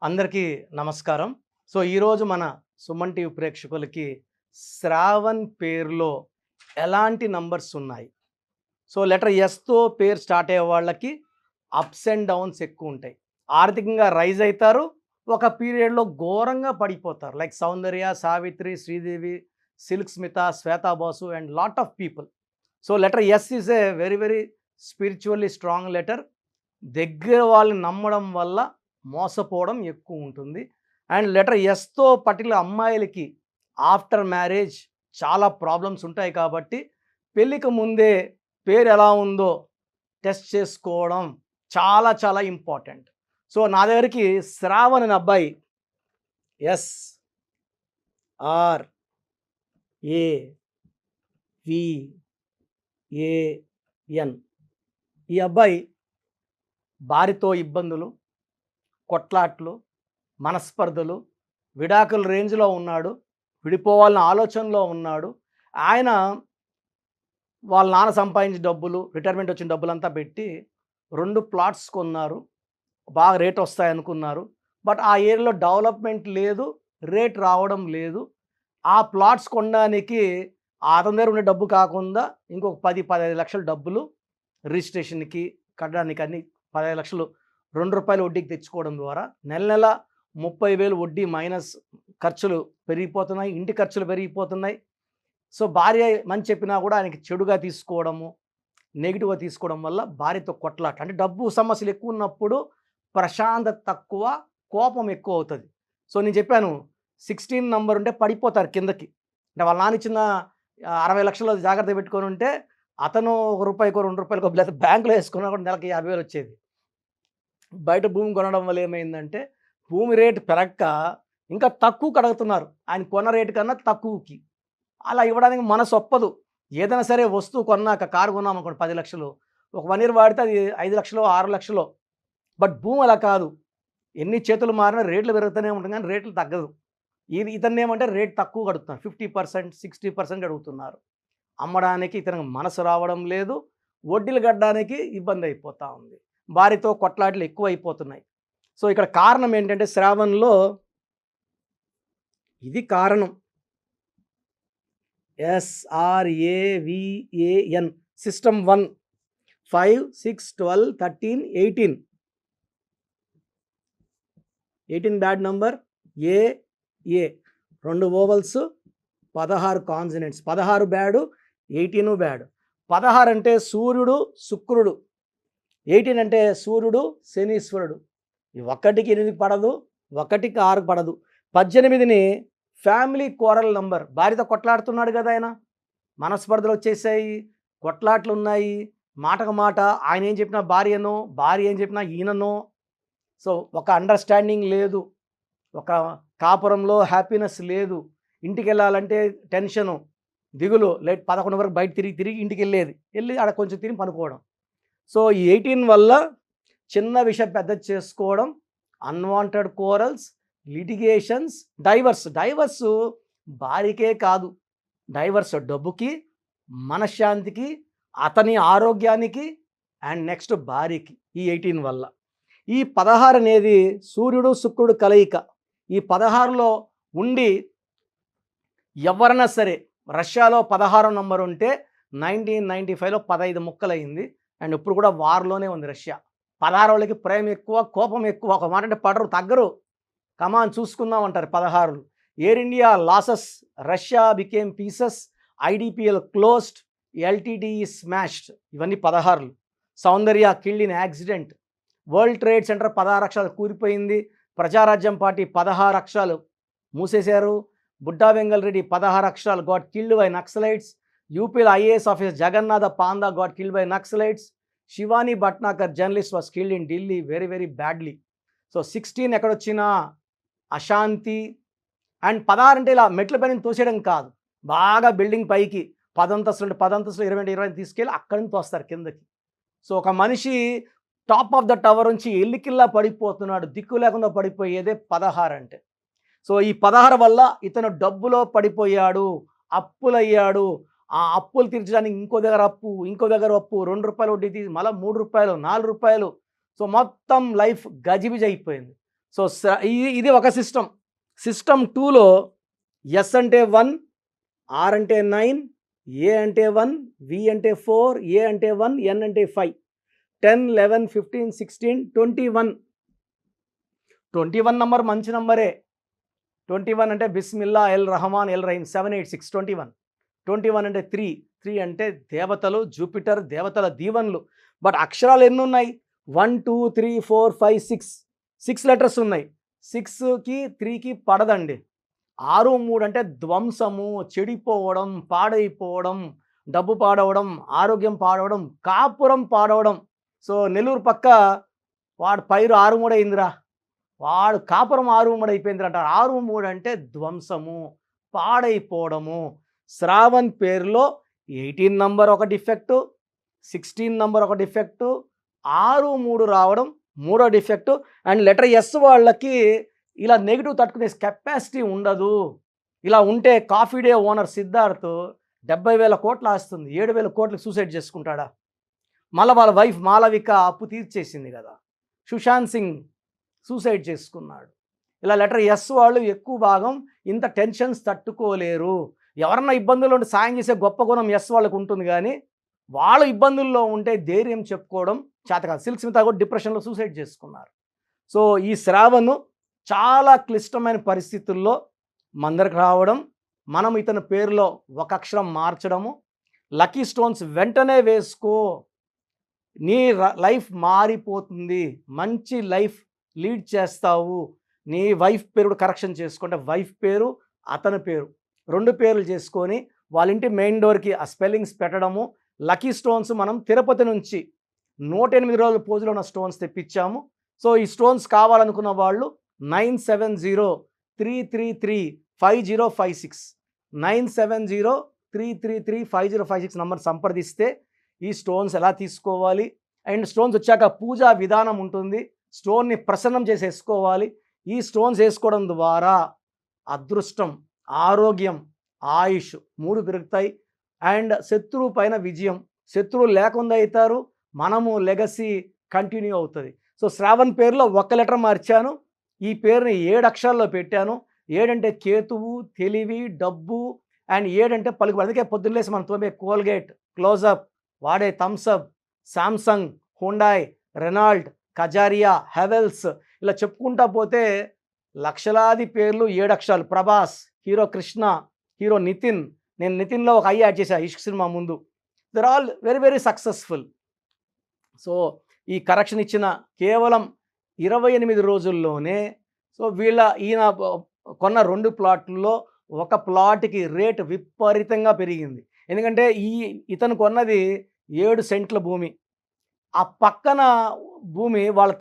అందరికీ నమస్కారం. ఈరోజు మన సుమన్ టీవీ ప్రేక్షకులకి శ్రావణ్ పేరులో ఎలాంటి నంబర్స్ ఉన్నాయి? లెటర్ ఎస్‌తో పేరు స్టార్ట్ అయ్యే వాళ్ళకి అప్స్ అండ్ డౌన్స్ ఎక్కువుంటాయి. ఆర్థికంగా రైజ్ అయితారు. ఒక పీరియడ్‌లో ఘోరంగా పడిపోతారు. Like Soundarya, Savitri, Sridevi, Silk Smitha, Shweta Basu and lot of people. Letter S is a very very spiritually strong letter. దగ్గర వాళ్ళని నమ్మడం వల్ల మోసపోవడం ఎక్కువ ఉంటుంది. అండ్ లెటర్ ఎస్‌తో పర్టిక్యులర్ అమ్మాయిలకి ఆఫ్టర్ మ్యారేజ్ చాలా ప్రాబ్లమ్స్ ఉంటాయి కాబట్టి పెళ్ళికి ముందే పేరు ఎలా ఉందో టెస్ట్ చేసుకోవడం చాలా చాలా ఇంపార్టెంట్. నా దగ్గరికి శ్రావణ్ అనే అబ్బాయి ఎస్ ఆర్ ఏ వి ఏ ఎన్ ఈ అబ్బాయి భార్యతో ఇబ్బందులు, కొట్లాట్లు, మనస్పర్ధలు, విడాకుల రేంజ్‌లో ఉన్నాడు. విడిపోవాలన్న ఆలోచనలో ఉన్నాడు. ఆయన వాళ్ళ నాన్న సంపాదించిన డబ్బులు, రిటైర్మెంట్ వచ్చిన డబ్బులంతా పెట్టి 2 ప్లాట్స్ కొన్నారు. బాగా రేట్ వస్తాయనుకున్నారు. బట్ ఆ ఏరియాలో డెవలప్‌మెంట్ లేదు. రేట్ రావడం లేదు. ఆ ప్లాట్స్ కొనడానికి అతని దగ్గర ఉండే డబ్బు కాకుండా ఇంకొక 10, 15 లక్షల డబ్బులు రిజిస్ట్రేషన్‌కి, కట్టడానికి అన్నీ 15 లక్షలు రూ. 2 వడ్డీకి తెచ్చుకోవడం ద్వారా నెల నెల 30,000 వడ్డీ మైనస్ ఖర్చులు పెరిగిపోతున్నాయి. ఇంటి ఖర్చులు పెరిగిపోతున్నాయి. భార్య మంచి చెప్పినా కూడా ఆయనకి చెడుగా తీసుకోవడము, నెగెటివ్‌గా తీసుకోవడం వల్ల భార్యతో కొట్లాట. అంటే డబ్బు సమస్యలు ఎక్కువ ఉన్నప్పుడు ప్రశాంతత తక్కువ, కోపం ఎక్కువ అవుతది. నేను చెప్పాను 16 నంబర్ ఉంటే పడిపోతారు కిందకి. అంటే వాళ్ళ నాన్న ఇచ్చిన 60 లక్షలు జాగ్రత్తగా పెట్టుకొని ఉంటే అతను రూపాయికో, రూ. 2కో లేకపోతే బ్యాంక్‌లో వేసుకున్నా కూడా నెలకి 50,000 వచ్చేది. బయట భూమి కొనడం వల్ల ఏమైందంటే భూమి రేటు పెరక్క ఇంకా తక్కువకి అడుగుతున్నారు. ఆయన కొన్న రేటు కన్నా తక్కువకి. అలా ఇవ్వడానికి మనసు ఒప్పదు. ఏదైనా సరే వస్తువు కొన్నాక కారు కొన్నామనుకోండి 10 లక్షలు. ఒక 1 ఇయర్ వాడితే అది 5 లక్షలో, 6 లక్షలో. బట్ భూమి అలా కాదు. ఎన్ని చేతులు మారినా రేట్లు పెరుగుతూనే ఉంటుంది కానీ రేట్లు తగ్గదు. ఇతన్నేమంటే రేట్ తక్కువగా అడుగుతున్నారు. 50%, 60% అడుగుతున్నారు. అమ్మడానికి ఇతనికి మనసు రావడం లేదు. వడ్డీలు కట్టడానికి ఇబ్బంది అయిపోతూ ఉంది. భార్యతో కొట్లాటలు ఎక్కువైపోతున్నాయి. ఇక్కడ కారణం ఏంటంటే శ్రావణ్‌లో ఇది కారణం. SRAVAN system 1 5, 6, 12, 13, 18. 18 bad number. ఏ 2 ఓవల్స్, 16 కాన్సనెంట్స్. 16 bad, 18 bad. 16 అంటే సూర్యుడు, శుక్రుడు. 18 అంటే సూర్యుడు, శనీశ్వరుడు. 1కి 8 పడదు, 1కి 6 పడదు. 18ని ఫ్యామిలీ క్వారల్ నంబర్. భార్యతో కొట్లాడుతున్నాడు కదా ఆయన. మనస్పర్ధలు వచ్చేసాయి, కొట్లాట్లు ఉన్నాయి. మాటకు మాట ఆయన ఏం చెప్పినా భార్యనో, భార్య ఏం చెప్పినా ఈయననో. ఒక అండర్స్టాండింగ్ లేదు. ఒక కాపురంలో హ్యాపీనెస్ లేదు. ఇంటికి వెళ్ళాలంటే టెన్షను, దిగులు. లేట్ 11 వరకు బయట తిరిగి ఇంటికి వెళ్ళి ఆడ కొంచెం తిని పనుకోవడం. ఈ 18 వల్ల చిన్న విషయం పెద్దది చేసుకోవడం, అన్వాంటెడ్ కోరల్స్, లిటిగేషన్స్, డైవర్స్ భార్యకే కాదు. డైవర్స్ డబ్బుకి, మనశ్శాంతికి, అతని ఆరోగ్యానికి అండ్ నెక్స్ట్ భార్యకి ఈ 18 వల్ల. ఈ 16 అనేది సూర్యుడు, శుక్రుడు కలయిక. ఈ 16లో ఉండి ఎవరైనా సరే రష్యాలో 16 నంబర్ ఉంటే 1995లో 15 ముక్కలయింది. అండ్ ఇప్పుడు కూడా వార్‌లోనే ఉంది రష్యా. 16 వాళ్ళకి ప్రేమ ఎక్కువ, కోపం ఎక్కువ. ఒక మాట అంటే పడరు, తగ్గరు. కమాన్ చూసుకుందాం అంటారు 16. Air India losses, Russia became pieces, IDPL closed, LTTE smashed. ఇవన్నీ 16. Soundarya killed in accident. World Trade Center 16 అక్షరాలు కూలిపోయింది. ప్రజారాజ్యం పార్టీ 16 అక్షరాలు మూసేశారు. బుడ్డా వెంగల్ రెడ్డి 16 అక్షరాలు గాట్ కిల్డ్ బై నక్సలైట్స్. యూపీలో IAS officer Jagannatha Panda got killed by Naxalites. Shivani Bhatnagar journalist was killed in Delhi very very badly. 16 ఎక్కడొచ్చినా అశాంతి. And 16 అంటే ఇలా మెట్ల పైన తోసేయడం కాదు. బాగా బిల్డింగ్ పైకి 10 అంతస్తులు 10 అంతస్తులు 20 తీసుకెళ్ళి అక్కడి నుంచి తోస్తారు కిందకి. ఒక మనిషి టాప్ ఆఫ్ ద టవర్ నుంచి ఎల్లికిల్లా పడిపోతున్నాడు. దిక్కు లేకుండా పడిపోయేదే 16 అంటే. ఈ 16 వల్ల ఇతను డబ్బులో పడిపోయాడు, అప్పులయ్యాడు. ఆ అప్పులు తీర్చడానికి ఇంకో దగ్గర అప్పు, రూ. 2 వడ్డీ తీసి మళ్ళీ రూ. 3, రూ. 4. మొత్తం లైఫ్ గజిబిజి అయిపోయింది. సో ఇది ఒక సిస్టమ్. సిస్టమ్ 2లో ఎస్ అంటే 1, ఆర్ అంటే 9, ఏ అంటే 1, వి అంటే 4, ఏ అంటే 1, ఎన్ అంటే 5, 10, 11, 15, 16, 21. 21 నంబర్ మంచి నంబరే. 21 అంటే బిస్మిల్లా, ఎల్ రహమాన్, ఎల్ రహీం, 7, 8, 6, 21. 21 అంటే 3 అంటే దేవతలు, జూపిటర్, దేవతల దీవెనలు. బట్ అక్షరాలు ఎన్ని ఉన్నాయి? 1, 2, 3, 4, 5, 6 లెటర్స్ ఉన్నాయి. 6కి 3కి పడదండి. 6, 3 అంటే ధ్వంసము, చెడిపోవడం, పాడైపోవడం, డబ్బు పాడవడం, ఆరోగ్యం పాడవడం, కాపురం పాడవడం. సో నెల్లూరు పక్క వాడు పైరు 6, 3 అయిందిరా, వాడు కాపురం 6, 3 అయిపోయిందిరా అంటారు. 6, 3 అంటే ధ్వంసము, పాడైపోవడము. శ్రావణ్ పేరులో 18 నంబర్ ఒక డిఫెక్టు, 16 నంబర్ ఒక డిఫెక్టు, 6, 3 రావడం మూడో డిఫెక్టు. అండ్ లెటర్ ఎస్ వాళ్ళకి ఇలా నెగిటివ్ తట్టుకునే కెపాసిటీ ఉండదు. ఇలా ఉంటే కాఫీ డే ఓనర్ సిద్ధార్థ్ 70,000 కోట్లు ఆస్తుంది, 7,000 కోట్లకు సూసైడ్ చేసుకుంటాడా? మళ్ళీ వాళ్ళ వైఫ్ మాలవిక అప్పు తీర్చేసింది కదా. సుశాంత్ సింగ్ సూసైడ్ చేసుకున్నాడు. ఇలా లెటర్ ఎస్ వాళ్ళు ఎక్కువ భాగం ఇంత టెన్షన్స్ తట్టుకోలేరు. ఎవరన్నా ఇబ్బందుల్లో ఉంటే సాయం చేసే గొప్ప గుణం ఎస్ వాళ్ళకు ఉంటుంది, కానీ వాళ్ళు ఇబ్బందుల్లో ఉంటే ధైర్యం చెప్పుకోవడం చేత కాదు. సిల్క్ స్మిత కూడా డిప్రెషన్లో సూసైడ్ చేసుకున్నారు. సో ఈ శ్రావణ్ చాలా క్లిష్టమైన పరిస్థితుల్లో మందరికి రావడం, మనం ఇతని పేరులో ఒక అక్షరం మార్చడము, లక్కీ స్టోన్స్ వెంటనే వేసుకో, నీ లైఫ్ మారిపోతుంది, మంచి లైఫ్ లీడ్ చేస్తావు. నీ వైఫ్ పేరు కరెక్షన్ చేసుకుంటే వైఫ్ పేరు, అతని పేరు 2 పేర్లు చేసుకొని వాళ్ళ ఇంటి మెయిన్ డోర్కి ఆ స్పెల్లింగ్స్ పెట్టడము. లక్కీ స్టోన్స్ మనం తిరుపతి నుంచి 108 రోజుల పూజలో ఉన్న స్టోన్స్ తెప్పించాము. సో ఈ స్టోన్స్ కావాలనుకున్న వాళ్ళు 9703335056 9703335056 నంబర్ సంప్రదిస్తే ఈ స్టోన్స్ ఎలా తీసుకోవాలి, అండ్ స్టోన్స్ వచ్చాక పూజా విధానం ఉంటుంది. స్టోన్ని ప్రసన్నం చేసి వేసుకోవాలి. ఈ స్టోన్స్ వేసుకోవడం ద్వారా అదృష్టం, ఆరోగ్యం, ఆయుష్ 3 పెరుగుతాయి. అండ్ శత్రువు పైన విజయం, శత్రువు లేకుండా అవుతారు, మనము లెగసీ కంటిన్యూ అవుతుంది. సో శ్రావణ్ పేరులో ఒక లెటర్ మార్చాను, ఈ పేరుని 7 అక్షరాల్లో పెట్టాను. 7 అంటే కేతువు, తెలివి, డబ్బు, అండ్ 7 అంటే పలుకుబడి. అందుకే పొద్దున్నేసి మనం తోమే కోల్గేట్, క్లోజప్, వాడే Thums Up, Samsung, Hyundai, Renault, Kajaria, Havells, ఇలా చెప్పుకుంటా పోతే లక్షలాది పేర్లు 7 అక్షరాలు. Prabhas, hero Krishna, hero Nitin. నేను నితిన్లో ఒక ఐ యాడ్ చేశాను ఇష్క్ సినిమా ముందు. They're all very very successful. So ఈ కరెక్షన్ ఇచ్చిన కేవలం 28 రోజుల్లోనే సో ఈయన కొన్న 2 ప్లాట్లలో ఒక ప్లాట్కి రేటు విపరీతంగా పెరిగింది. ఎందుకంటే ఇతను కొన్నది 7 సెంట్ల భూమి. ఆ పక్కన భూమి వాళ్ళ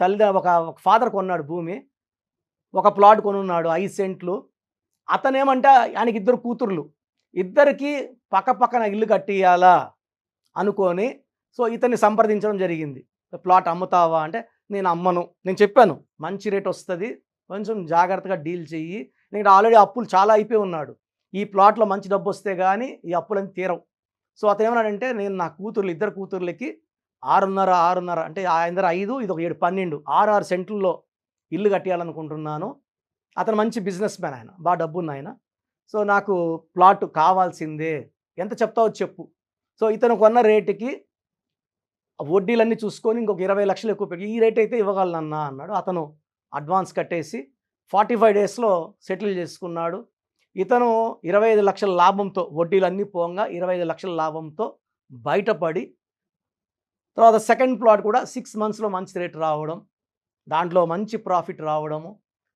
తల్లి ఒక ఫాదర్ కొన్నాడు భూమి, ఒక ప్లాట్ కొనున్నాడు 5 సెంట్లు. అతనేమంటే ఆయనకి 2 కూతుర్లు, ఇద్దరికి పక్కన ఇల్లు కట్టియాలా అనుకొని సో ఇతన్ని సంప్రదించడం జరిగింది. ప్లాట్ అమ్ముతావా అంటే నేను అమ్మను. నేను చెప్పాను మంచి రేట్ వస్తుంది, కొంచెం జాగ్రత్తగా డీల్ చెయ్యి, ఎందుకంటే ఆల్రెడీ అప్పులు చాలా అయిపోయి ఉన్నాడు. ఈ ప్లాట్లో మంచి డబ్బు వస్తే కానీ ఈ అప్పులని తీరవు. సో అతను ఏమన్నాడంటే నేను నా కూతుర్లు 2 కూతుర్లకి 6.5 అంటే ఆయన దగ్గర 5, ఇది ఒక 7, 12, 6 సెంట్లలో ఇల్లు కట్టియాలనుకుంటున్నాను. అతను మంచి బిజినెస్ మ్యాన్, ఆయన బాగా డబ్బున్న ఆయన. సో నాకు ప్లాట్ కావాల్సిందే, ఎంత చెప్తావో చెప్పు. సో ఇతను కొన్న రేటుకి వడ్డీలన్నీ చూసుకొని ఇంకొక 20 లక్షలు ఎక్కువ పెట్టి ఈ రేట్ అయితే ఇవ్వగలనన్నా అన్నాడు. అతను అడ్వాన్స్ కట్టేసి 45 డేస్లో సెటిల్ చేసుకున్నాడు. ఇతను 25 లక్షల లాభంతో, వడ్డీలన్నీ పోగా 25 లక్షల లాభంతో బయటపడి, తర్వాత సెకండ్ ప్లాట్ కూడా 6 మంత్స్లో మంచి రేట్ రావడం, దాంట్లో మంచి ప్రాఫిట్ రావడము.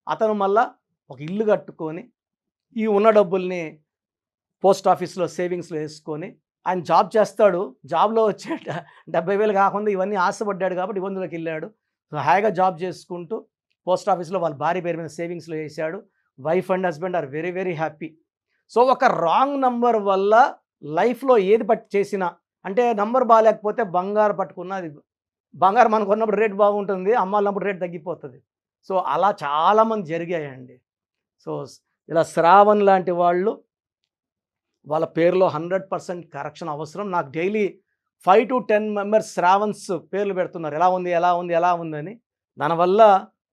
అతను మళ్ళా ఒక ఇల్లు కట్టుకొని ఈ ఉన్న డబ్బుల్ని పోస్ట్ ఆఫీస్లో సేవింగ్స్లో వేసుకొని ఆయన జాబ్ చేస్తాడు. జాబ్లో వచ్చే 70,000 కాకుండా ఇవన్నీ ఆశపడ్డాడు కాబట్టి ఇబ్బందులకు వెళ్ళాడు. హాయిగా జాబ్ చేసుకుంటూ పోస్ట్ ఆఫీస్లో వాళ్ళ భార్య పేరు మీద సేవింగ్స్లో వేసాడు. Wife and husband are very very happy. So ఒక రాంగ్ నంబర్ వల్ల లైఫ్లో ఏది చేసినా, అంటే నంబర్ బాగాలేకపోతే బంగారు పట్టుకున్న అది బంగారం మనకు ఉన్నప్పుడు రేట్ బాగుంటుంది, అమ్మాలన్నప్పుడు రేట్ తగ్గిపోతుంది. సో అలా చాలామంది జరిగాయండి. సో ఇలా శ్రావణ్ లాంటి వాళ్ళు వాళ్ళ పేరులో 100% కరెక్షన్ అవసరం. నాకు డైలీ 5 to 10 మెంబర్స్ శ్రావణ్స్ పేర్లు పెడుతున్నారు, ఎలా ఉంది అని. దానివల్ల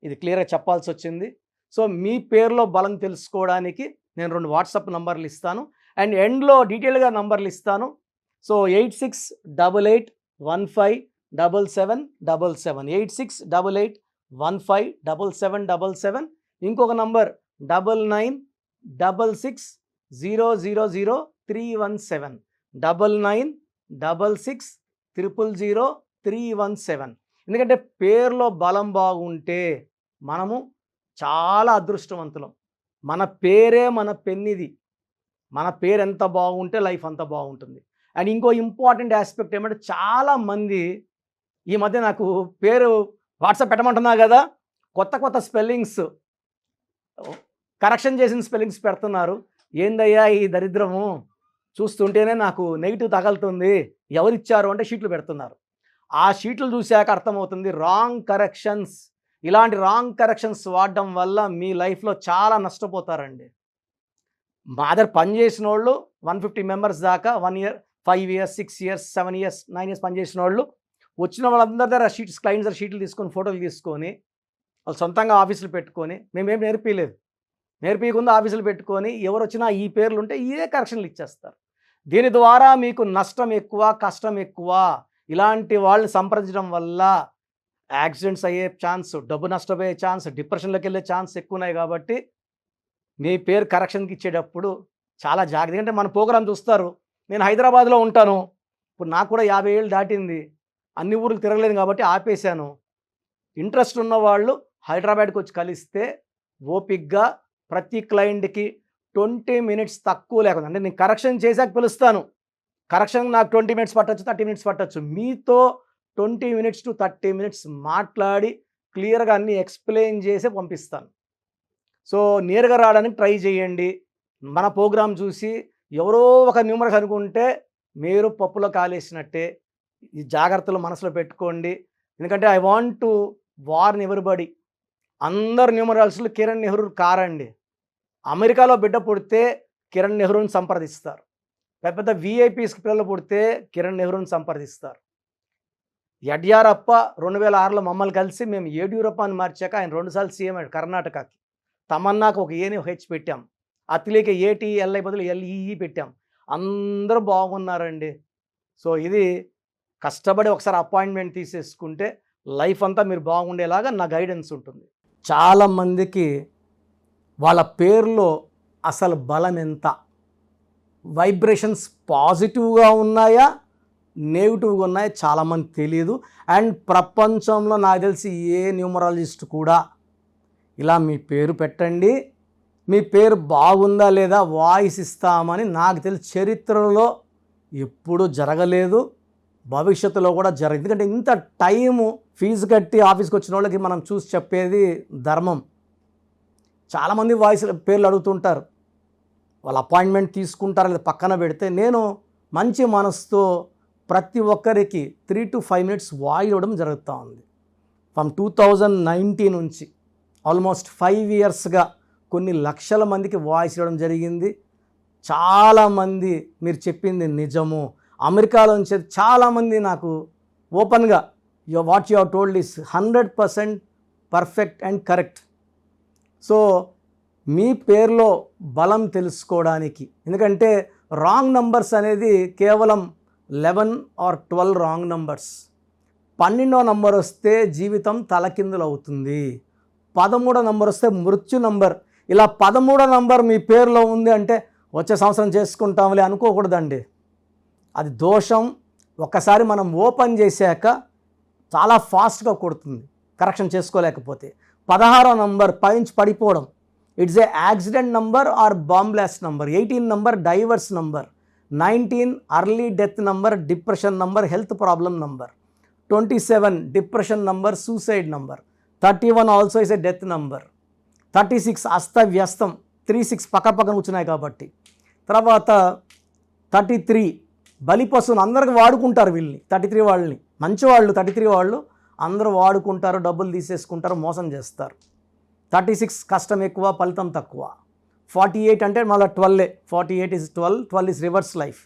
ఇది క్లియర్గా చెప్పాల్సి వచ్చింది. సో మీ పేరులో బలం తెలుసుకోవడానికి నేను 2 వాట్సాప్ నంబర్లు ఇస్తాను అండ్ ఎండ్లో డీటెయిల్గా నంబర్లు ఇస్తాను. సో 8688157777 8688157777 ఇంకొక నంబర్ 9966000317 9966000317. ఎందుకంటే పేరులో బలం బాగుంటే మనము చాలా అదృష్టవంతులం. మన పేరే మన పెన్నిది. మన పేరు ఎంత బాగుంటే లైఫ్ అంత బాగుంటుంది. అండ్ ఇంకో ఇంపార్టెంట్ ఆస్పెక్ట్ ఏమంటే చాలామంది ఈ మధ్య నాకు పేరు వాట్సాప్ పెట్టమంటున్నా కదా, కొత్త స్పెల్లింగ్స్ కరెక్షన్ చేసిన స్పెల్లింగ్స్ పెడుతున్నారు. ఏందయ్యా ఈ దరిద్రము, చూస్తుంటేనే నాకు నెగిటివ్ తగలుతుంది, ఎవరిచ్చారు అంటే షీట్లు పెడుతున్నారు. ఆ షీట్లు చూశాక అర్థమవుతుంది రాంగ్ కరెక్షన్స్. ఇలాంటి రాంగ్ కరెక్షన్స్ వాడడం వల్ల మీ లైఫ్లో చాలా నష్టపోతారండి. మా దగ్గర పనిచేసిన వాళ్ళు 150 మెంబర్స్ దాకా 1 year 5 years 6 years 7 years 9 years పనిచేసిన వాళ్ళు వచ్చిన వాళ్ళందరి దగ్గర షీట్స్ క్లయింట్స్ దగ్గర షీట్లు తీసుకొని ఫోటోలు తీసుకొని వాళ్ళు సొంతంగా ఆఫీసులు పెట్టుకొని, మేమేం నేర్పించకుండా ఆఫీసులు పెట్టుకొని ఎవరు వచ్చినా ఈ పేర్లు ఉంటే ఇదే కరెక్షన్లు ఇచ్చేస్తారు. దీని ద్వారా మీకు నష్టం ఎక్కువ, కష్టం ఎక్కువ. ఇలాంటి వాళ్ళని సంప్రదించడం వల్ల యాక్సిడెంట్స్ అయ్యే ఛాన్స్, డబ్బు నష్టపోయే ఛాన్స్, డిప్రెషన్లోకి వెళ్ళే ఛాన్స్ ఎక్కువ ఉన్నాయి. కాబట్టి మీ పేరు కరెక్షన్కి ఇచ్చేటప్పుడు చాలా జాగ్రత్త. ఎందుకంటే మన ప్రోగ్రాం చూస్తారు. నేను హైదరాబాద్లో ఉంటాను, ఇప్పుడు నాకు కూడా 50 ఏళ్ళు దాటింది, అన్ని ఊర్లు తిరగలేదు కాబట్టి ఆపేశాను. ఇంట్రెస్ట్ ఉన్న వాళ్ళు హైదరాబాద్కి వచ్చి కలిస్తే ఓపిక్గా ప్రతి క్లయింట్కి 20 minutes తక్కువ లేకుండా, అంటే నేను కరెక్షన్ చేశాక పిలుస్తాను. కరెక్షన్ నాకు 20 minutes పట్టచ్చు, 30 minutes పట్టచ్చు. మీతో 20 minutes to 30 minutes మాట్లాడి క్లియర్గా అన్నీ ఎక్స్ప్లెయిన్ చేసి పంపిస్తాను. సో నేరుగా రావడానికి ట్రై చేయండి. మన ప్రోగ్రాం చూసి ఎవరో ఒక న్యూమరస్ అనుకుంటే మీరు పప్పులో కాలేసినట్టే. ఈ జాగ్రత్తలు మనసులో పెట్టుకోండి. ఎందుకంటే I want to warn everybody. అందరు న్యూమరాల్స్లో కిరణ్ నెహ్రూ కారండి. అమెరికాలో బిడ్డ పుడితే కిరణ్ నెహ్రూని సంప్రదిస్తారు. పెద్ద విఐపీస్కి పిల్లలు పుడితే కిరణ్ నెహ్రూని సంప్రదిస్తారు. యడ్యూరప్ప 2006లో మమ్మల్ని కలిసి మేము యడ్యూరప్ప అని మార్చాక ఆయన 2 సార్లు సీఎం అయ్యాడు కర్ణాటకకి. తమన్నాకు ఒక ఏని హెచ్ పెట్టాం, అతిలేక ఏటీఎల్ఐ బదులు ఎల్ఈఈ పెట్టాం. అందరూ బాగున్నారండి. సో ఇది కష్టపడి ఒకసారి అపాయింట్మెంట్ తీసేసుకుంటే లైఫ్ అంతా మీరు బాగుండేలాగా నా గైడెన్స్ ఉంటుంది. చాలామందికి వాళ్ళ పేరులో అసలు బలం ఎంత, వైబ్రేషన్స్ పాజిటివ్గా ఉన్నాయా నెగిటివ్గా ఉన్నాయా చాలామంది తెలియదు. అండ్ ప్రపంచంలో నాకు తెలిసి ఏ న్యూమరాలజిస్ట్ కూడా ఇలా మీ పేరు పెట్టండి, మీ పేరు బాగుందా లేదా వాయిస్ ఇస్తామని నాకు తెలిసి చరిత్రలో ఎప్పుడూ జరగలేదు, భవిష్యత్తులో కూడా జరగదు. ఎందుకంటే ఇంత టైము ఫీజు కట్టి ఆఫీస్కి వచ్చిన వాళ్ళకి మనం చూసి చెప్పేది ధర్మం. చాలామంది వాయిస్ పేర్లు అడుగుతుంటారు, వాళ్ళు అపాయింట్మెంట్ తీసుకుంటారు లేదా పక్కన పెడితే నేను మంచి మనసుతో ప్రతి ఒక్కరికి 3 to 5 minutes వాయిస్ ఇవ్వడం జరుగుతూ ఉంది. ఫ్రమ్ 2019 నుంచి ఆల్మోస్ట్ 5 yearsగా కొన్ని లక్షల మందికి వాయిస్ ఇవ్వడం జరిగింది. చాలామంది మీరు చెప్పింది నిజము. అమెరికాలో నుంచి చాలామంది నాకు ఓపెన్గా what you have told is 100% perfect and correct. So మీ పేరులో బలం తెలుసుకోవడానికి, ఎందుకంటే రాంగ్ నంబర్స్ అనేది కేవలం 11 or 12 రాంగ్ నంబర్స్. 12వ నంబర్ వస్తే జీవితం తలకిందులు అవుతుంది. 13వ నంబర్ వస్తే మృత్యు నంబర్. ఇలా 13వ నంబర్ మీ పేరులో ఉంది అంటే వచ్చే సంవత్సరం చేసుకుంటాంలే అనుకోకూడదండి, అది దోషం. ఒక్కసారి మనం ఓపెన్ చేశాక చాలా ఫాస్ట్గా కొడుతుంది కరెక్షన్ చేసుకోలేకపోతే. 16వ నంబర్ పైనుంచి పడిపోవడం, it's a accident number or bomb blast number. 18 number divorce number. 19 early death number, depression number, health problem number. 27 depression number, suicide number. 31 also is a death number. 36 అస్తవ్యస్తం, 36 పక్కన కూర్చున్నాయి కాబట్టి. తర్వాత 33 బలిపశువును, అందరికి వాడుకుంటారు వీళ్ళని. 33 వాళ్ళని మంచివాళ్ళు, 33 వాళ్ళు అందరూ వాడుకుంటారు, డబ్బులు తీసేసుకుంటారు, మోసం చేస్తారు. 36 కష్టం ఎక్కువ, ఫలితం తక్కువ. 48 అంటే మళ్ళీ 12. 48 is 12, 12 is రివర్స్ లైఫ్.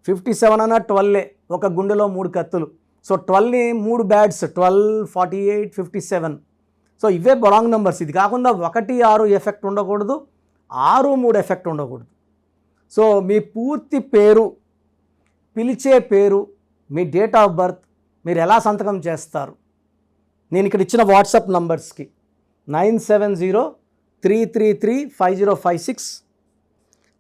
57 అన్న 12, ఒక గుండెలో 3 కత్తులు. సో 12ని 3 బ్యాడ్స్, 12, 48, 57. సో ఇవే రాంగ్ నెంబర్స్. ఇది కాకుండా 1, 6 ఎఫెక్ట్ ఉండకూడదు, 6, 3 ఎఫెక్ట్ ఉండకూడదు. సో మీ పూర్తి పేరు, పిలిచే పేరు, మీ డేట్ ఆఫ్ బర్త్, మీరు ఎలా సంతకం చేస్తారు, నేను ఇక్కడ ఇచ్చిన వాట్సాప్ నంబర్స్కి 9703335056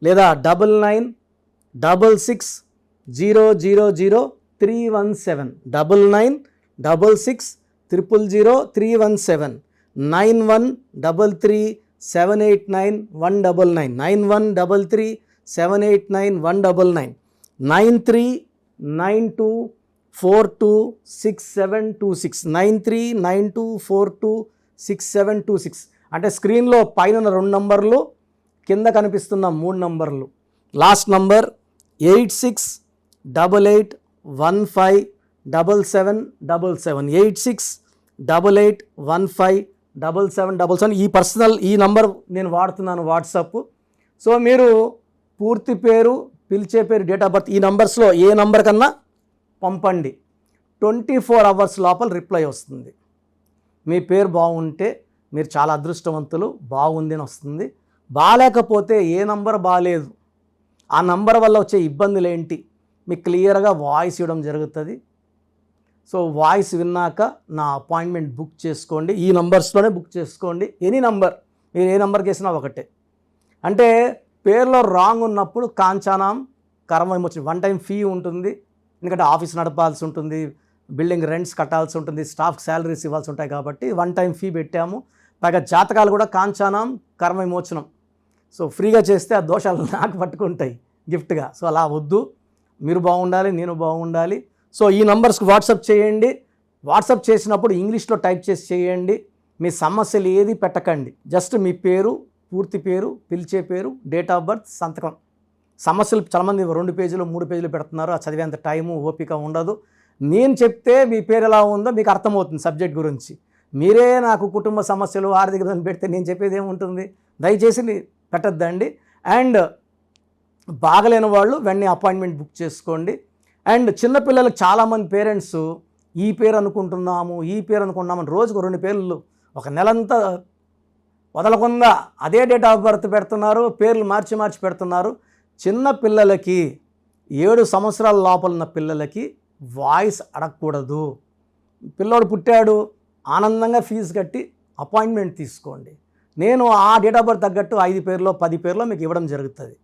లేదా 9966000317 9966000317 9133789199 9133789199 9392426726 9392426726. అంటే స్క్రీన్లో పైన 2 నంబర్లు, కింద కనిపిస్తున్న 3 నంబర్లు. Last number 8688157777 8688157777. ఈ నంబర్ నేను వాడుతున్నాను వాట్సాప్. సో మీరు పూర్తి పేరు, పిలిచే పేరు, డేట్ ఆఫ్ బర్త్ ఈ నంబర్స్లో ఏ నంబర్ కన్నా పంపండి. 24 అవర్స్ లోపల రిప్లై వస్తుంది. మీ పేరు బాగుంటే మీరు చాలా అదృష్టవంతులు, బాగుంది అని వస్తుంది. బాగాలేకపోతే ఏ నంబర్ బాగాలేదు, ఆ నంబర్ వల్ల వచ్చే ఇబ్బందులు ఏంటి మీకు క్లియర్గా వాయిస్ ఇవ్వడం జరుగుతుంది. సో వాయిస్ విన్నాక నా అపాయింట్మెంట్ బుక్ చేసుకోండి. ఈ నంబర్స్లోనే బుక్ చేసుకోండి. ఎనీ నంబర్, మీరు ఏ నంబర్కి వేసినా ఒకటే. అంటే పేరులో రాంగ్ ఉన్నప్పుడు కాంచానాం కర్మ విమోచన 1 టైం ఫీ ఉంటుంది. ఎందుకంటే ఆఫీస్ నడపాల్సి ఉంటుంది, బిల్డింగ్ రెంట్స్ కట్టాల్సి ఉంటుంది, స్టాఫ్కి శాలరీస్ ఇవ్వాల్సి ఉంటాయి కాబట్టి 1 టైం ఫీ పెట్టాము. పైగా జాతకాలు కూడా కాంచానాం కర్మ విమోచనం. సో ఫ్రీగా చేస్తే ఆ దోషాలు నాకు పట్టుకుంటాయి గిఫ్ట్గా. సో అలా వద్దు, మీరు బాగుండాలి, నేను బాగుండాలి. సో ఈ నంబర్స్కి వాట్సాప్ చేయండి. వాట్సాప్ చేసినప్పుడు ఇంగ్లీష్లో టైప్ చేసి చేయండి. మీ సమస్యలు ఏది పెట్టకండి. జస్ట్ మీ పేరు, పూర్తి పేరు, పిలిచే పేరు, డేట్ ఆఫ్ బర్త్, సంతకం. సమస్యలు చాలామంది 2 పేజీలు 3 పేజీలు పెడుతున్నారు. ఆ చదివేంత టైము ఓపిక ఉండదు. నేను చెప్తే మీ పేరు ఎలా ఉందో మీకు అర్థమవుతుంది సబ్జెక్ట్ గురించి. మీరే నాకు కుటుంబ సమస్యలు, ఆర్థిక ఇబ్బంది పెడితే నేను చెప్పేది ఏముంటుంది? దయచేసి పెట్టద్దండి. అండ్ బాగలేని వాళ్ళు వెంటనే అపాయింట్మెంట్ బుక్ చేసుకోండి. అండ్ చిన్నపిల్లలకు చాలామంది పేరెంట్స్ ఈ పేరు అనుకుంటున్నాము, ఈ పేరు అనుకుంటున్నామని రోజుకు 2 పేర్లు ఒక నెలంతా వదలకుండా అదే డేట్ ఆఫ్ బర్త్ పెడుతున్నారు, పేర్లు మార్చి మార్చి పెడుతున్నారు. చిన్న పిల్లలకి 7 సంవత్సరాల లోపల ఉన్న పిల్లలకి వాయిస్ అడగకూడదు. పిల్లోడు పుట్టాడు, ఆనందంగా ఫీజు కట్టి అపాయింట్మెంట్ తీసుకోండి. నేను ఆ డేట్ ఆఫ్ బర్త్ తగ్గట్టు 5 పేర్లో 10 పేర్లో మీకు ఇవ్వడం జరుగుతుంది.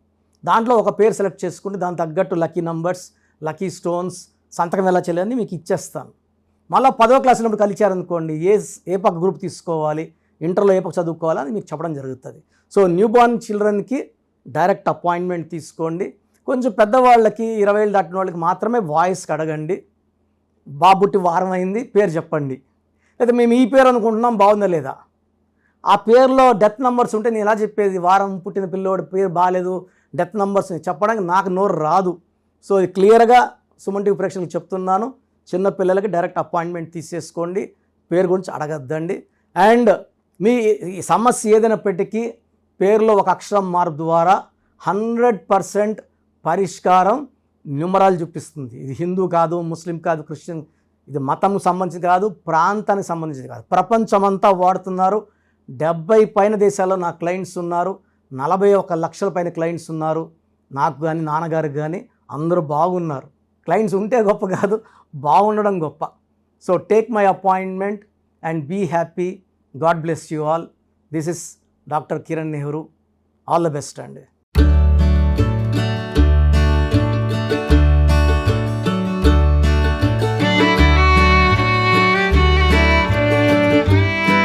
దాంట్లో ఒక పేరు సెలెక్ట్ చేసుకుంటే దాని తగ్గట్టు లక్కీ నంబర్స్, లక్కీ స్టోన్స్, సంతకం ఎలా చేయాలని మీకు ఇచ్చేస్తాను. మళ్ళీ 10వ క్లాసులో కలిచారనుకోండి, ఏ పక్క గ్రూప్ తీసుకోవాలి, ఇంటర్లో ఏ పక్క చదువుకోవాలని మీకు చెప్పడం జరుగుతుంది. సో న్యూ బార్న్ చిల్డ్రన్కి డైరెక్ట్ అపాయింట్మెంట్ తీసుకోండి. కొంచెం పెద్దవాళ్ళకి 20 ఏళ్ళు దాటిన వాళ్ళకి మాత్రమే వాయిస్కి అడగండి. బాబుట్టి వారం అయింది, పేరు చెప్పండి. లేదా మేము ఈ పేరు అనుకుంటున్నాం, బాగుందా లేదా? ఆ పేరులో డెత్ నెంబర్స్ ఉంటే నేను ఎలా చెప్పేది? వారం పుట్టిన పిల్లోడి పేరు బాగాలేదు, డెత్ నెంబర్స్ చెప్పడానికి నాకు నోరు రాదు. సో ఇది క్లియర్గా సుమన్ టీవీ ప్రేక్షకులకు చెప్తున్నాను. చిన్నపిల్లలకి డైరెక్ట్ అపాయింట్మెంట్ తీసేసుకోండి, పేరు గురించి అడగద్దండి. అండ్ మీ సమస్య ఏదైనప్పటికీ పేరులో ఒక అక్షరం మార్పు ద్వారా 100% పరిష్కారం న్యూమరాలజీ చూపిస్తుంది. ఇది హిందూ కాదు, ముస్లిం కాదు, క్రిస్టియన్, ఇది మతం సంబంధించి కాదు, ప్రాంతానికి సంబంధించి కాదు, ప్రపంచమంతా వాడుతున్నారు. 70 పైన దేశాల్లో నా క్లయింట్స్ ఉన్నారు, 41 లక్షల పైన క్లయింట్స్ ఉన్నారు. నాకు కానీ నాన్నగారికి కానీ అందరూ బాగున్నారు. క్లయింట్స్ ఉంటే గొప్ప కాదు, బాగుండడం గొప్ప. So take my appointment and be happy. God bless you all. This is doctor Kiran Nehru. All the best అండి.